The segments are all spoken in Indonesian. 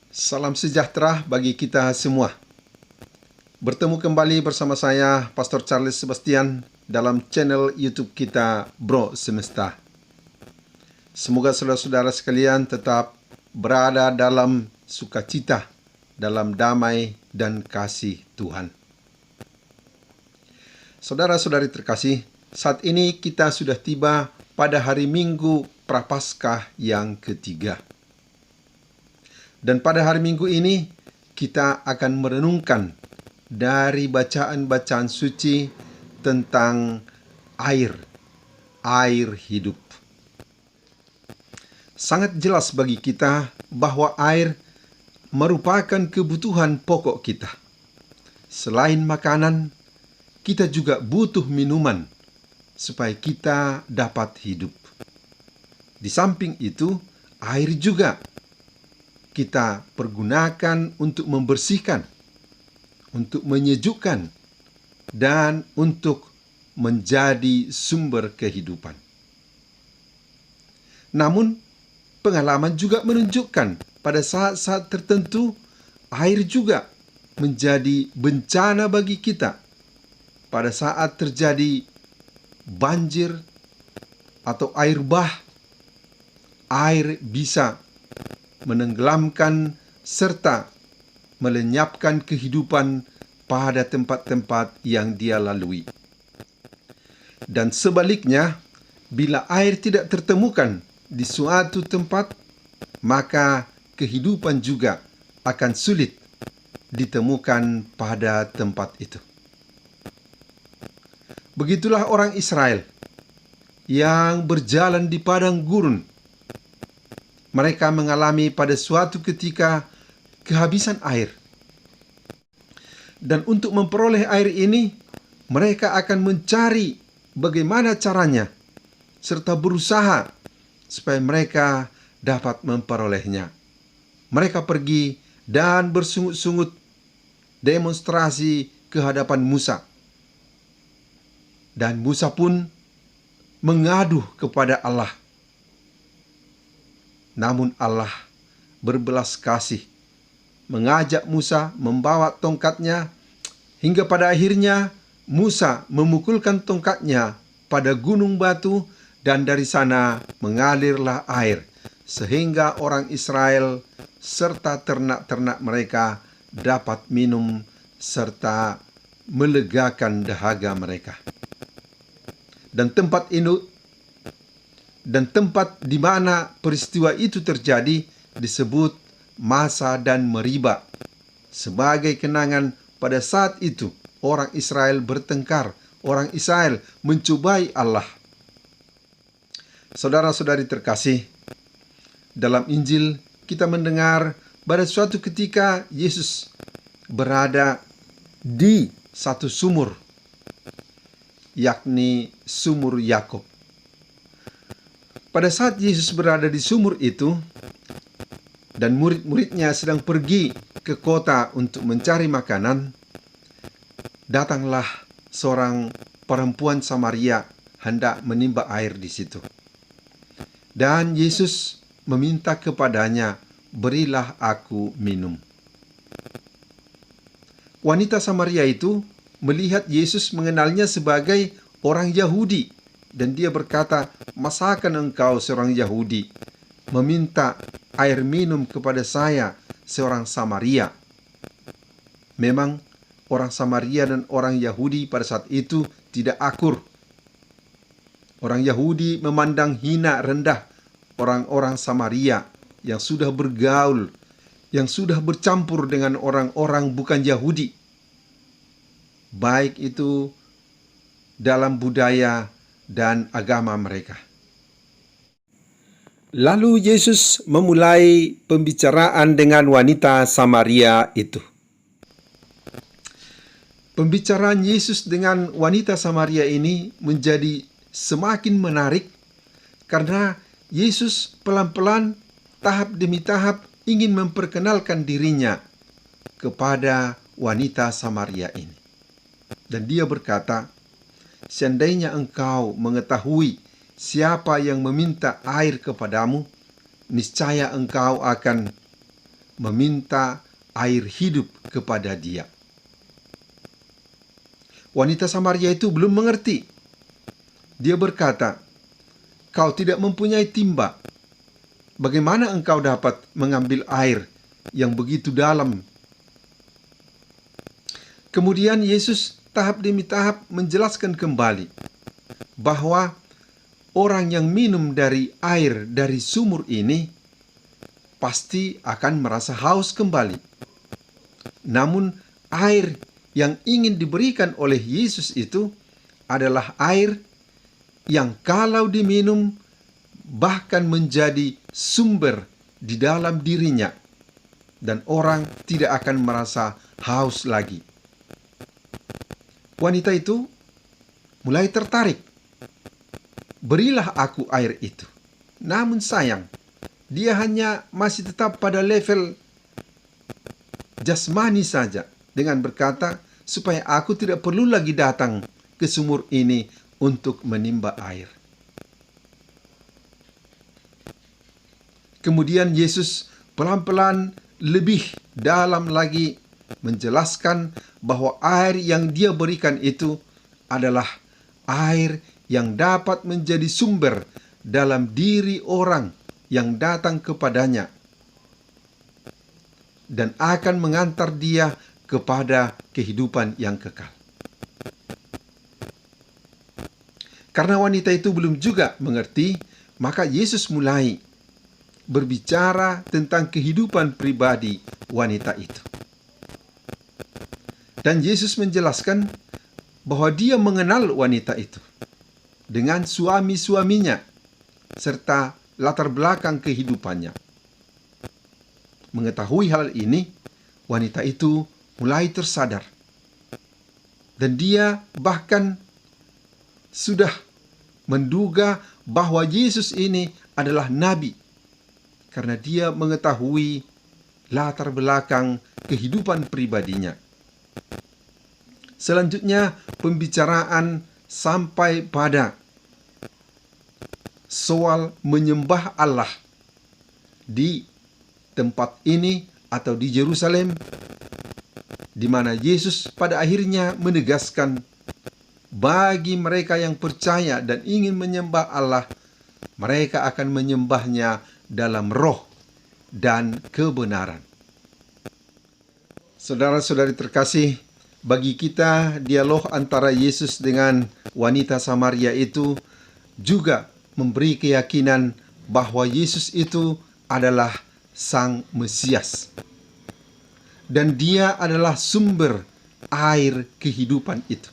Salam sejahtera bagi kita semua. Bertemu kembali bersama saya, Pastor Charles Sebastian, dalam channel YouTube kita Bro Semesta. Semoga saudara-saudara sekalian tetap berada dalam sukacita, dalam damai dan kasih Tuhan. Saudara-saudari terkasih, saat ini kita sudah tiba pada hari Minggu Prapaskah yang ketiga. Dan pada hari Minggu ini kita akan merenungkan dari bacaan-bacaan suci tentang air hidup. Sangat jelas bagi kita bahwa air merupakan kebutuhan pokok kita. Selain makanan, kita juga butuh minuman supaya kita dapat hidup. Di samping itu, air juga kita pergunakan untuk membersihkan, untuk menyejukkan, dan untuk menjadi sumber kehidupan. Namun, pengalaman juga menunjukkan pada saat-saat tertentu, air juga menjadi bencana bagi kita. Pada saat terjadi banjir atau air bah, air bisa menenggelamkan serta melenyapkan kehidupan pada tempat-tempat yang dia lalui. Dan sebaliknya, bila air tidak tertemukan di suatu tempat, maka kehidupan juga akan sulit ditemukan pada tempat itu. Begitulah orang Israel yang berjalan di padang gurun. Mereka mengalami pada suatu ketika kehabisan air. Dan untuk memperoleh air ini, mereka akan mencari bagaimana caranya, serta berusaha supaya mereka dapat memperolehnya. Mereka pergi dan bersungut-sungut demonstrasi ke hadapan Musa. Dan Musa pun mengadu kepada Allah. Namun Allah berbelas kasih, mengajak Musa membawa tongkatnya, hingga pada akhirnya Musa memukulkan tongkatnya pada gunung batu, dan dari sana mengalirlah air, sehingga orang Israel serta ternak-ternak mereka dapat minum serta melegakan dahaga mereka. Dan tempat di mana peristiwa itu terjadi disebut Masa dan Meriba, sebagai kenangan pada saat itu orang Israel bertengkar, orang Israel mencobai Allah. Saudara-saudari terkasih, dalam Injil kita mendengar pada suatu ketika Yesus berada di satu sumur, yakni sumur Yakub. Pada saat Yesus berada di sumur itu, dan murid-muridnya sedang pergi ke kota untuk mencari makanan, datanglah seorang perempuan Samaria hendak menimba air di situ. Dan Yesus meminta kepadanya, "Berilah aku minum." Wanita Samaria itu melihat Yesus mengenalnya sebagai orang Yahudi, dan dia berkata, "Masakan engkau seorang Yahudi meminta air minum kepada saya, seorang Samaria?" Memang orang Samaria dan orang Yahudi pada saat itu tidak akur. Orang Yahudi memandang hina rendah orang-orang Samaria yang sudah bergaul, yang sudah bercampur dengan orang-orang bukan Yahudi, baik itu dalam budaya dan agama mereka. Lalu Yesus memulai pembicaraan dengan wanita Samaria itu. Pembicaraan Yesus dengan wanita Samaria ini menjadi semakin menarik karena Yesus pelan-pelan, tahap demi tahap ingin memperkenalkan dirinya kepada wanita Samaria ini. Dan dia berkata, "Seandainya engkau mengetahui siapa yang meminta air kepadamu, niscaya engkau akan meminta air hidup kepada dia. Wanita Samaria itu belum mengerti. Dia berkata, "Kau tidak mempunyai timba. Bagaimana engkau dapat mengambil air yang begitu dalam?" Kemudian Yesus tahap demi tahap menjelaskan kembali bahwa orang yang minum dari air dari sumur ini pasti akan merasa haus kembali. Namun air yang ingin diberikan oleh Yesus itu adalah air yang kalau diminum bahkan menjadi sumber di dalam dirinya, dan orang tidak akan merasa haus lagi. Wanita itu mulai tertarik. "Berilah aku air itu." Namun sayang, dia hanya masih tetap pada level jasmani saja, dengan berkata, "Supaya aku tidak perlu lagi datang ke sumur ini untuk menimba air." Kemudian Yesus pelan-pelan lebih dalam lagi menjelaskan bahwa air yang dia berikan itu adalah air yang dapat menjadi sumber dalam diri orang yang datang kepadanya dan akan mengantar dia kepada kehidupan yang kekal. Karena wanita itu belum juga mengerti, maka Yesus mulai berbicara tentang kehidupan pribadi wanita itu. Dan Yesus menjelaskan bahwa dia mengenal wanita itu dengan suami-suaminya serta latar belakang kehidupannya. Mengetahui hal ini, wanita itu mulai tersadar. Dan dia bahkan sudah menduga bahwa Yesus ini adalah nabi, karena dia mengetahui latar belakang kehidupan pribadinya. Selanjutnya, pembicaraan sampai pada soal menyembah Allah di tempat ini atau di Yerusalem, di mana Yesus pada akhirnya menegaskan bagi mereka yang percaya dan ingin menyembah Allah, mereka akan menyembahnya dalam roh dan kebenaran. Saudara-saudari terkasih, bagi kita dialog antara Yesus dengan wanita Samaria itu juga memberi keyakinan bahwa Yesus itu adalah Sang Mesias, dan dia adalah sumber air kehidupan itu.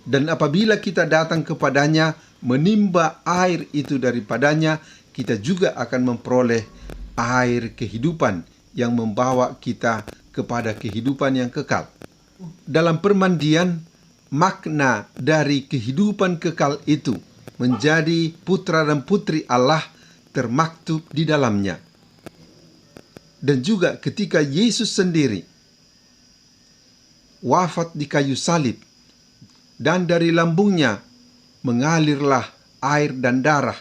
Dan apabila kita datang kepadanya, menimba air itu daripadanya, kita juga akan memperoleh air kehidupan yang membawa kita kepada kehidupan yang kekal. Dalam permandian, makna dari kehidupan kekal itu menjadi putra dan putri Allah termaktub di dalamnya. Dan juga ketika Yesus sendiri wafat di kayu salib, dan dari lambungnya mengalirlah air dan darah,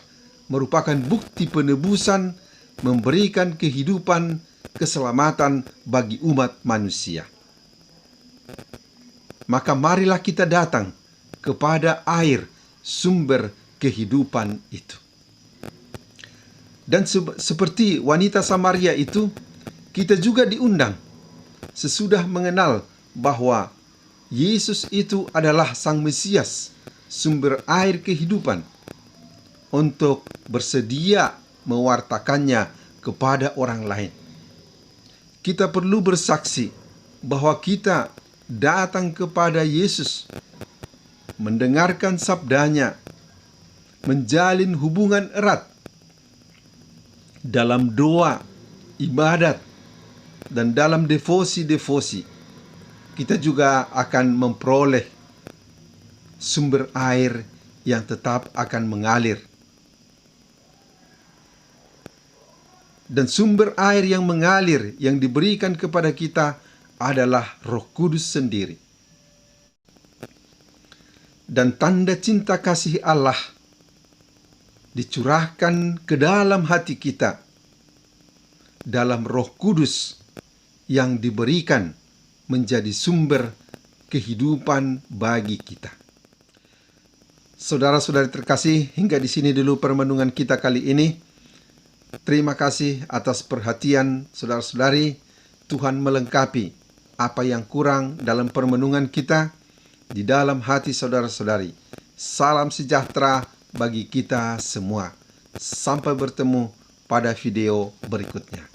merupakan bukti penebusan, memberikan kehidupan, keselamatan bagi umat manusia. Maka marilah kita datang kepada air sumber kehidupan itu. Dan seperti wanita Samaria itu, kita juga diundang sesudah mengenal bahwa Yesus itu adalah Sang Mesias, sumber air kehidupan, untuk bersedia mewartakannya kepada orang lain. Kita perlu bersaksi bahwa kita datang kepada Yesus, mendengarkan sabdanya, menjalin hubungan erat dalam doa, ibadat, dan dalam devosi-devosi. Kita juga akan memperoleh sumber air yang tetap akan mengalir. Dan sumber air yang mengalir yang diberikan kepada kita adalah Roh Kudus sendiri. Dan tanda cinta kasih Allah dicurahkan ke dalam hati kita dalam Roh Kudus yang diberikan menjadi sumber kehidupan bagi kita. Saudara-saudari terkasih, hingga di sini dulu permenungan kita kali ini. Terima kasih atas perhatian saudara-saudari. Tuhan melengkapi apa yang kurang dalam permenungan kita di dalam hati saudara-saudari. Salam sejahtera bagi kita semua. Sampai bertemu pada video berikutnya.